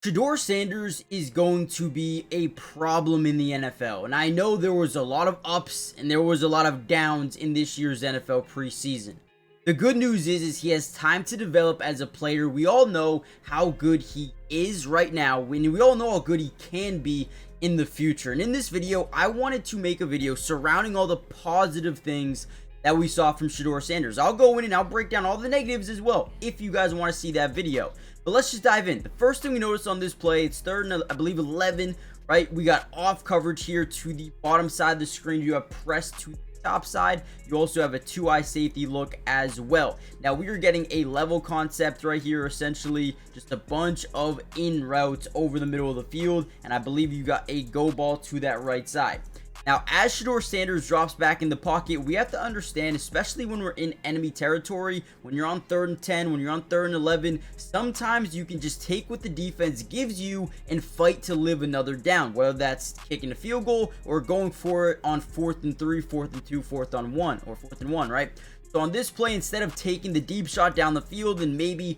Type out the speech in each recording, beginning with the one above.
Shedeur Sanders is going to be a problem in the NFL. And I know there was a lot of ups and there was a lot of downs in this year's NFL preseason. The good news is he has time to develop as a player. We all know how good he is right now, and we all know how good he can be in the future. And in this video, I wanted to make a video surrounding all the positive things that we saw from Shedeur Sanders. I'll go in and I'll break down all the negatives as well if you guys want to see that video. But let's just dive in. The first thing we noticed on this play, it's third and I believe 11, right? We got off coverage here to the bottom side of the screen. You have press to the top side. You also have a two-eye safety look as well. Now we are getting a level concept right here, essentially just a bunch of in routes over the middle of the field, and I believe you got a go ball to that right side. Now, as Shedeur Sanders drops back in the pocket, we have to understand, especially when we're in enemy territory, when you're on 3rd and 10, when you're on 3rd and 11, sometimes you can just take what the defense gives you and fight to live another down, whether that's kicking a field goal or going for it on 4th and 3, 4th and 2, 4th on 1, or 4th and 1, right? So on this play, instead of taking the deep shot down the field and maybe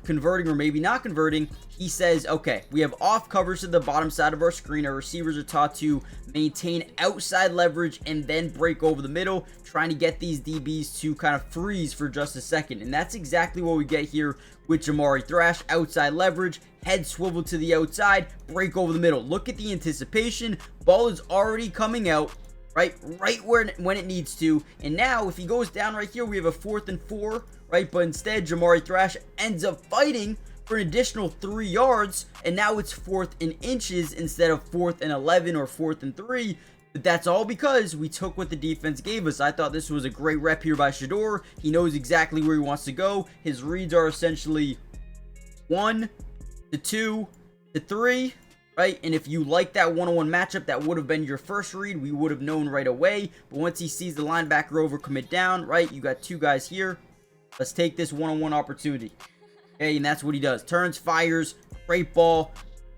converting or maybe not converting, he says, okay, we have off coverage to the bottom side of our screen. Our receivers are taught to maintain outside leverage and then break over the middle, trying to get these DBs to kind of freeze for just a second. And that's exactly what we get here with Jamari Thrash. Outside leverage, head swivel to the outside, break over the middle. Look at the anticipation. Ball is already coming out. Right when it needs to. And now if he goes down right here, we have a 4th and 4, right? But instead Jamari Thrash ends up fighting for an additional 3 yards, and now it's 4th and inches instead of 4th and 11 or 4th and 3. But that's all because we took what the defense gave us. I thought this was a great rep here by Shedeur. He knows exactly where he wants to go. His reads are essentially 1 to 2 to 3. Right? And if you like that one-on-one matchup, that would have been your first read. We would have known right away. But once he sees the linebacker over commit down, right? You got 2 guys here. Let's take this one-on-one opportunity. Okay, and that's what he does. Turns, fires, great ball,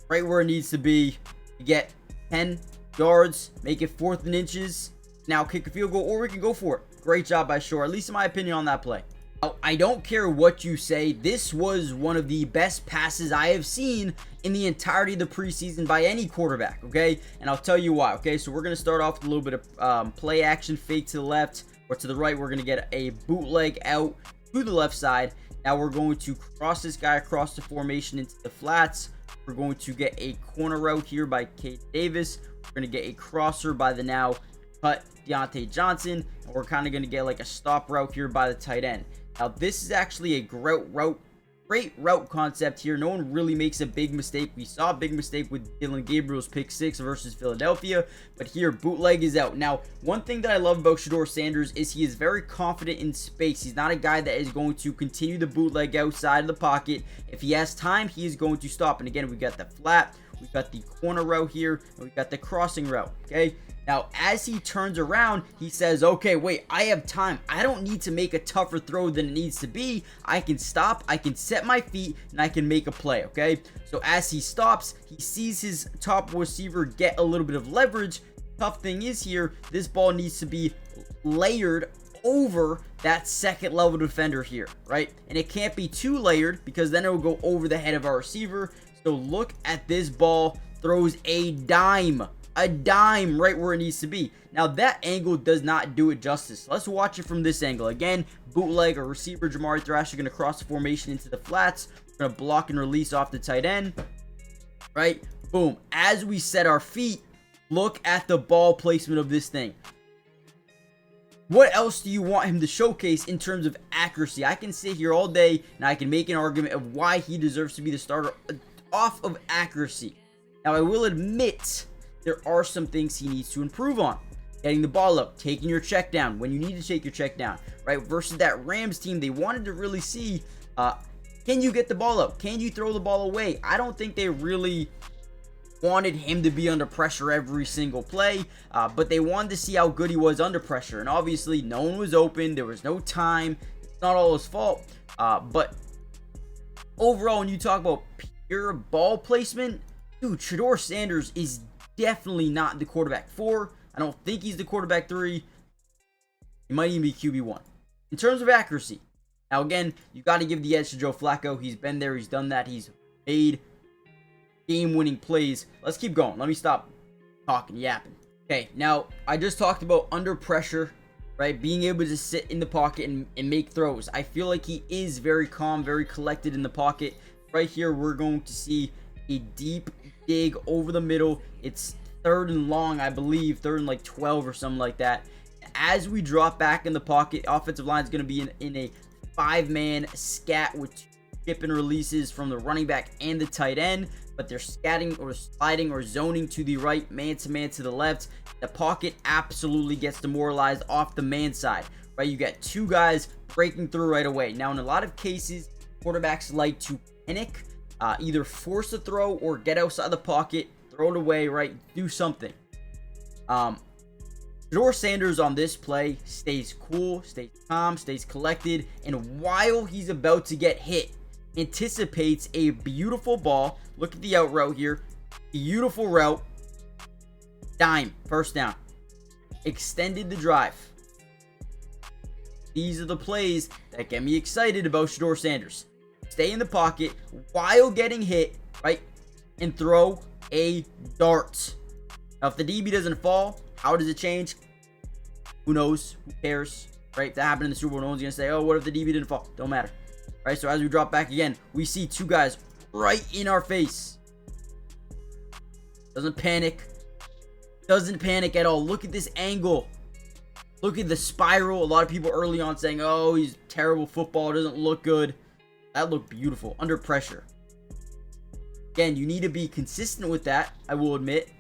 right where it needs to be. You get 10 yards, make it 4th and inches. Now kick a field goal, or we can go for it. Great job by Shedeur, at least in my opinion on that play. Now, I don't care what you say, this was one of the best passes I have seen in the entirety of the preseason by any quarterback, okay? And I'll tell you why, okay? So we're going to start off with a little bit of play action, fake to the left or to the right. We're going to get a bootleg out to the left side. Now we're going to cross this guy across the formation into the flats. We're going to get a corner route here by Cade Davis. We're going to get a crosser by the now cut Deontay Johnson. And we're kind of going to get like a stop route here by the tight end. Now, this is actually a great route concept here. No one really makes a big mistake. We saw a big mistake with Dylan Gabriel's pick 6 versus Philadelphia, but here bootleg is out. Now, one thing that I love about Shedeur Sanders is he is very confident in space. He's not a guy that is going to continue the bootleg outside of the pocket. If he has time, he is going to stop. And again, we got the flat, we got the corner route here, and we got the crossing route, okay? Now, as he turns around, he says, okay, wait, I have time. I don't need to make a tougher throw than it needs to be. I can stop, I can set my feet, and I can make a play, okay? So as he stops, he sees his top receiver get a little bit of leverage. Tough thing is here, this ball needs to be layered over that second level defender here, right? And it can't be too layered because then it will go over the head of our receiver. So look at this ball, throws a dime right where it needs to be. Now that angle does not do it justice. Let's watch it from this angle. Again, bootleg or receiver Jamari Thrash are going to cross the formation into the flats. We're going to block and release off the tight end. Right? Boom. As we set our feet, look at the ball placement of this thing. What else do you want him to showcase in terms of accuracy? I can sit here all day and I can make an argument of why he deserves to be the starter off of accuracy. Now I will admit there are some things he needs to improve on. Getting the ball up, taking your check down when you need to take your check down, right? Versus that Rams team, they wanted to really see, can you get the ball up? Can you throw the ball away? I don't think they really wanted him to be under pressure every single play, but they wanted to see how good he was under pressure. And obviously, no one was open. There was no time. It's not all his fault. But overall, when you talk about pure ball placement, dude, Shedeur Sanders is definitely not the quarterback 4. I don't think he's the quarterback 3. He might even be QB1. In terms of accuracy, now again, you got to give the edge to Joe Flacco. He's been there. He's done that. He's made game-winning plays. Let's keep going. Let me stop talking, yapping. Okay, now I just talked about under pressure, right? Being able to sit in the pocket and make throws. I feel like he is very calm, very collected in the pocket. Right here, we're going to see a deep dig over the middle. It's 3rd and long, I believe, 3rd and like 12 or something like that. As we drop back in the pocket, offensive line is going to be in a 5-man scat with 2 chip and releases from the running back and the tight end, but they're scatting or sliding or zoning to the right, man to the left. The pocket absolutely gets demoralized off the man side, right? You got 2 guys breaking through right away. Now, in a lot of cases, quarterbacks like to panic, either force a throw or get outside the pocket, throw it away, right? Do something. Shedeur Sanders on this play stays cool, stays calm, stays collected, and while he's about to get hit, anticipates a beautiful ball. Look at the out route here. Beautiful route. Dime. First down. Extended the drive. These are the plays that get me excited about Shedeur Sanders. Stay in the pocket while getting hit, right? And throw a dart. Now, if the DB doesn't fall, how does it change? Who knows? Who cares? Right? That happened in the Super Bowl. No one's going to say, oh, what if the DB didn't fall? Don't matter. Right? So as we drop back again, we see 2 guys right in our face. Doesn't panic. Doesn't panic at all. Look at this angle. Look at the spiral. A lot of people early on saying, oh, he's terrible football. Doesn't look good. That looked beautiful. Under pressure. Again, you need to be consistent with that, I will admit.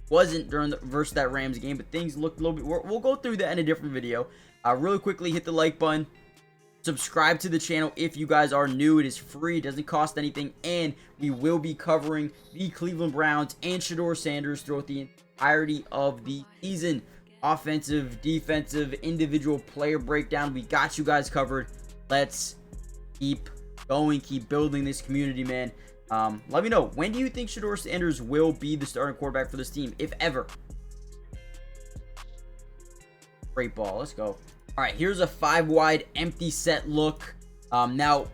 Wasn't during the versus that Rams game, but things looked a little bit. We'll go through that in a different video. Really quickly, hit the like button. Subscribe to the channel if you guys are new. It is free. It doesn't cost anything. And we will be covering the Cleveland Browns and Shedeur Sanders throughout the entirety of the season. Offensive, defensive, individual player breakdown. We got you guys covered. Let's keep going. Keep building this community, man. Let me know, when do you think Shedeur Sanders will be the starting quarterback for this team, if ever? Great ball. Let's go. All right, here's a 5-wide empty set look. Now,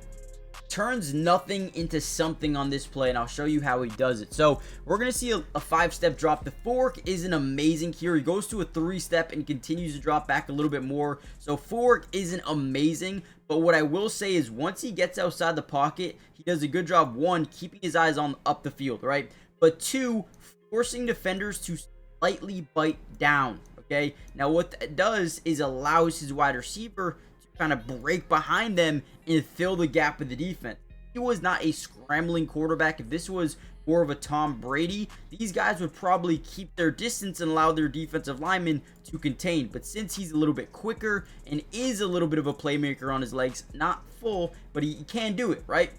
turns nothing into something on this play, and I'll show you how he does it. So, we're going to see a 5-step drop. The fork isn't amazing here. He goes to a 3-step and continues to drop back a little bit more. So, fork isn't amazing. But what I will say is once he gets outside the pocket, he does a good job, 1, keeping his eyes on up the field, right? But 2, forcing defenders to slightly bite down, okay? Now, what that does is allows his wide receiver to kind of break behind them and fill the gap with the defense. He was not a scrambling quarterback. If this was more of a Tom Brady, these guys would probably keep their distance and allow their defensive linemen to contain. But since he's a little bit quicker and is a little bit of a playmaker on his legs, not full, but he can do it, right?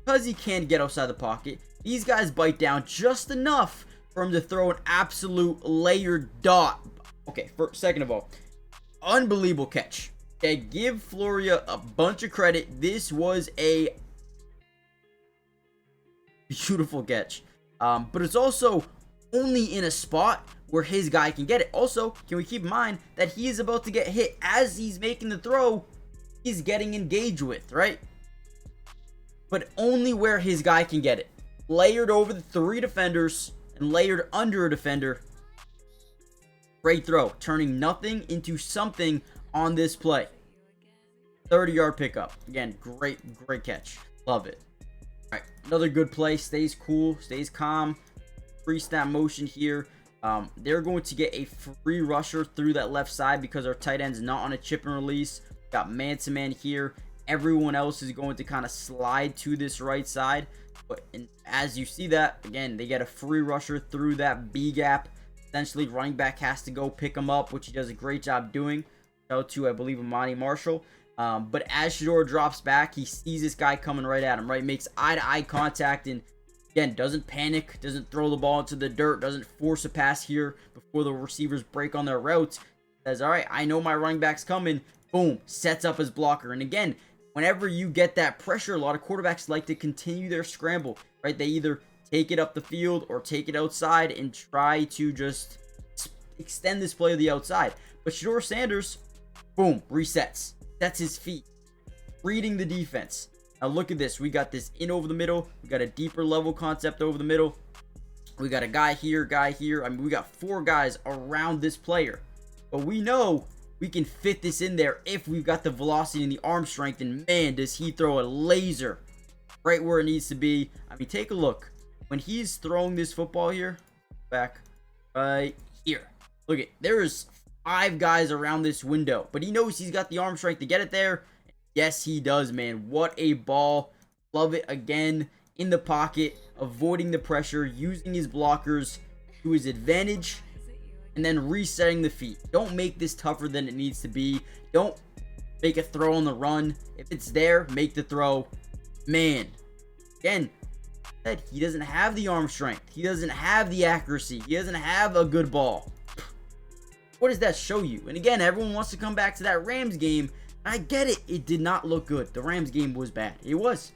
Because he can get outside the pocket, these guys bite down just enough for him to throw an absolute layered dot. Okay, second of all, unbelievable catch. Okay, give Floria a bunch of credit. This was a beautiful catch. But it's also only in a spot where his guy can get it. Also, can we keep in mind that he is about to get hit as he's making the throw? He's getting engaged with, right? But only where his guy can get it. Layered over the 3 defenders and layered under a defender. Great throw, turning nothing into something on this play. 30-yard pickup. Again, great catch. Love it. All right, another good play. Stays cool, stays calm. Free snap motion here. They're going to get a free rusher through that left side because our tight end's not on a chip and release. Got man-to-man here. Everyone else is going to kind of slide to this right side. But as you see that, again, they get a free rusher through that B gap. Essentially, running back has to go pick him up, which he does a great job doing. Shout out to, I believe, Amani Marshall. But as Shedeur drops back, he sees this guy coming right at him, right? Makes eye-to-eye contact and, again, doesn't panic, doesn't throw the ball into the dirt, doesn't force a pass here before the receivers break on their routes. Says, all right, I know my running back's coming. Boom, sets up his blocker. And again, whenever you get that pressure, a lot of quarterbacks like to continue their scramble, right? They either take it up the field or take it outside and try to just extend this play to the outside. But Shedeur Sanders, boom, resets. Sets his feet. Reading the defense. Now look at this. We got this in over the middle. We got a deeper level concept over the middle. We got a guy here. I mean, we got 4 guys around this player. But we know we can fit this in there if we've got the velocity and the arm strength. And man, does he throw a laser right where it needs to be. I mean, take a look. When he's throwing this football here, back right here. Look at, there is 5 guys around this window. But he knows he's got the arm strength to get it there. Yes, he does, man. What a ball. Love it again. In the pocket, avoiding the pressure, using his blockers to his advantage, and then resetting the feet. Don't make this tougher than it needs to be. Don't make a throw on the run. If it's there, make the throw. Man, again, he doesn't have the arm strength. He doesn't have the accuracy. He doesn't have a good ball. What does that show you? And again, everyone wants to come back to that Rams game. I get it. It did not look good. The Rams game was bad. It was.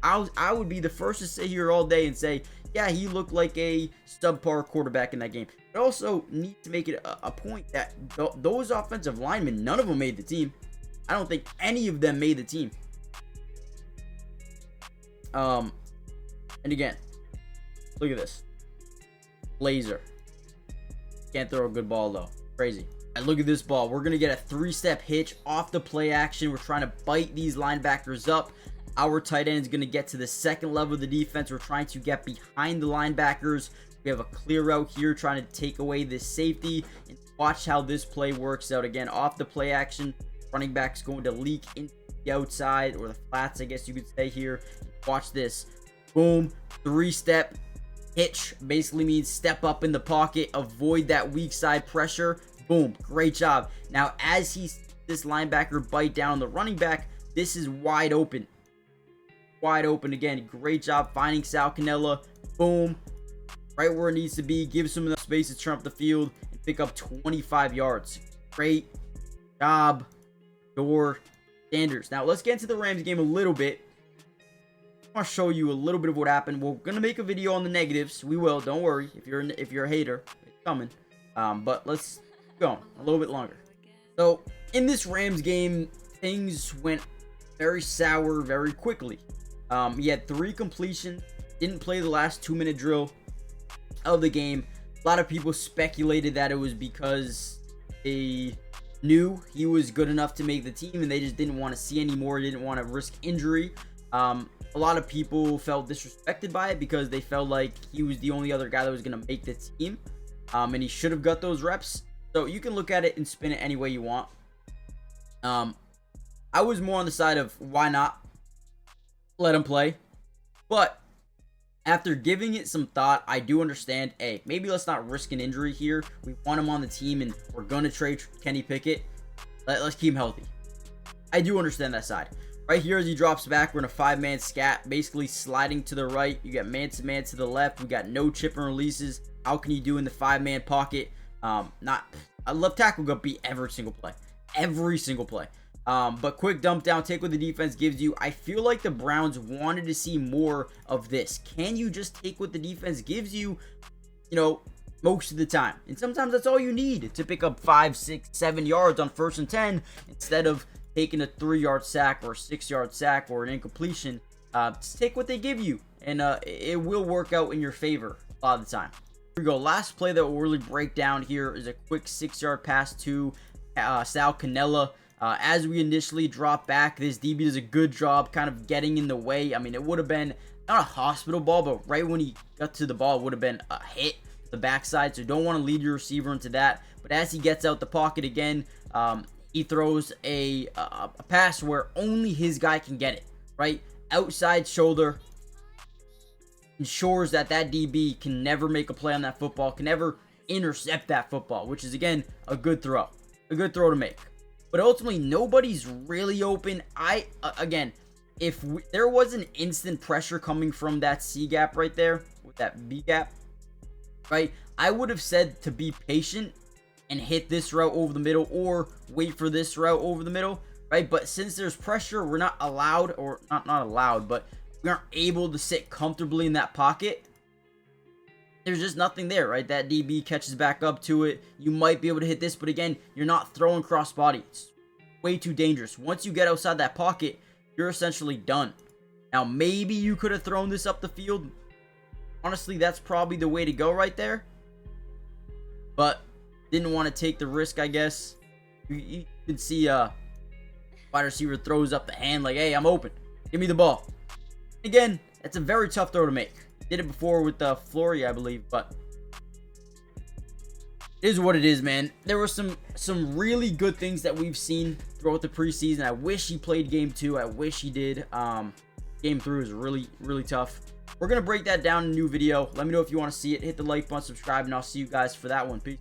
I would be the first to sit here all day and say, yeah, he looked like a subpar quarterback in that game. But also need to make it a point that those offensive linemen, none of them made the team. I don't think any of them made the team. And again, look at this. Laser. Can't throw a good ball though. Crazy. And look at this ball. We're going to get a 3-step hitch off the play action. We're trying to bite these linebackers up. Our tight end is going to get to the second level of the defense. We're trying to get behind the linebackers. We have a clear route here trying to take away this safety. And watch how this play works out. Again, off the play action, running back's going to leak into the outside, or the flats, I guess you could say here. Watch this. Boom. 3-step hitch. Basically means step up in the pocket, avoid that weak side pressure. Boom. Great job. Now, as this linebacker bite down the running back, this is wide open. Wide open again. Great job finding Sal Cannella. Boom. Right where it needs to be. Gives him enough space to turn up the field and pick up 25 yards. Great job, Sanders. Now, let's get into the Rams game a little bit. I want to show you a little bit of what happened. We're going to make a video on the negatives. We will. Don't worry. If you're a hater, it's coming. But let's go a little bit longer. So, in this Rams game, things went very sour very quickly. He had 3 completions, didn't play the last 2-minute drill of the game. A lot of people speculated that it was because they knew he was good enough to make the team and they just didn't want to see any more, didn't want to risk injury. A lot of people felt disrespected by it because they felt like he was the only other guy that was going to make the team, and he should have got those reps. So you can look at it and spin it any way you want. I was more on the side of why not let him play, but after giving it some thought, I do understand, hey, maybe let's not risk an injury here. We want him on the team and we're going to trade Kenny Pickett. Let's keep him healthy. I do understand that side. Right here as he drops back, we're in a 5-man scat, basically sliding to the right. You got man-to-man to the left. We got no chip and releases. How can you do in the 5-man pocket? A left tackle got beat every single play. Every single play. But quick dump down, take what the defense gives you. I feel like the Browns wanted to see more of this. Can you just take what the defense gives you, most of the time? And sometimes that's all you need to pick up 5, 6, 7 yards on 1st and 10 instead of taking a 3-yard sack or a 6-yard sack or an incompletion. Just take what they give you, and it will work out in your favor a lot of the time. Here we go. Last play that will really break down here is a quick 6-yard pass to Sal Cannella. As we initially drop back, this DB does a good job kind of getting in the way. I mean, it would have been not a hospital ball, but right when he got to the ball, it would have been a hit to the backside. So don't want to lead your receiver into that. But as he gets out the pocket again, he throws a pass where only his guy can get it, right? Outside shoulder. Ensures that DB can never make a play on that football, can never intercept that football, which is, again, a good throw. A good throw to make. But ultimately, nobody's really open. Again, if there was an instant pressure coming from that C gap right there, with that B gap, right, I would have said to be patient and hit this route over the middle or wait for this route over the middle, right? But since there's pressure, we're not allowed, or not allowed, but we aren't able to sit comfortably in that pocket. There's just nothing there, right? That DB catches back up to it. You might be able to hit this, but again, you're not throwing cross body. It's way too dangerous. Once you get outside that pocket, you're essentially done. Now, maybe you could have thrown this up the field. Honestly, that's probably the way to go right there. But didn't want to take the risk, I guess. You can see wide receiver throws up the hand like, hey, I'm open. Give me the ball. Again, it's a very tough throw to make. Did it before with Flory, I believe, but it is what it is, man. There were some really good things that we've seen throughout the preseason. I wish he played game 2. I wish he did. Game 3 was really tough. We're gonna break that down in a new video. Let me know if you want to see it. Hit the like button, subscribe, and I'll see you guys for that one. Peace.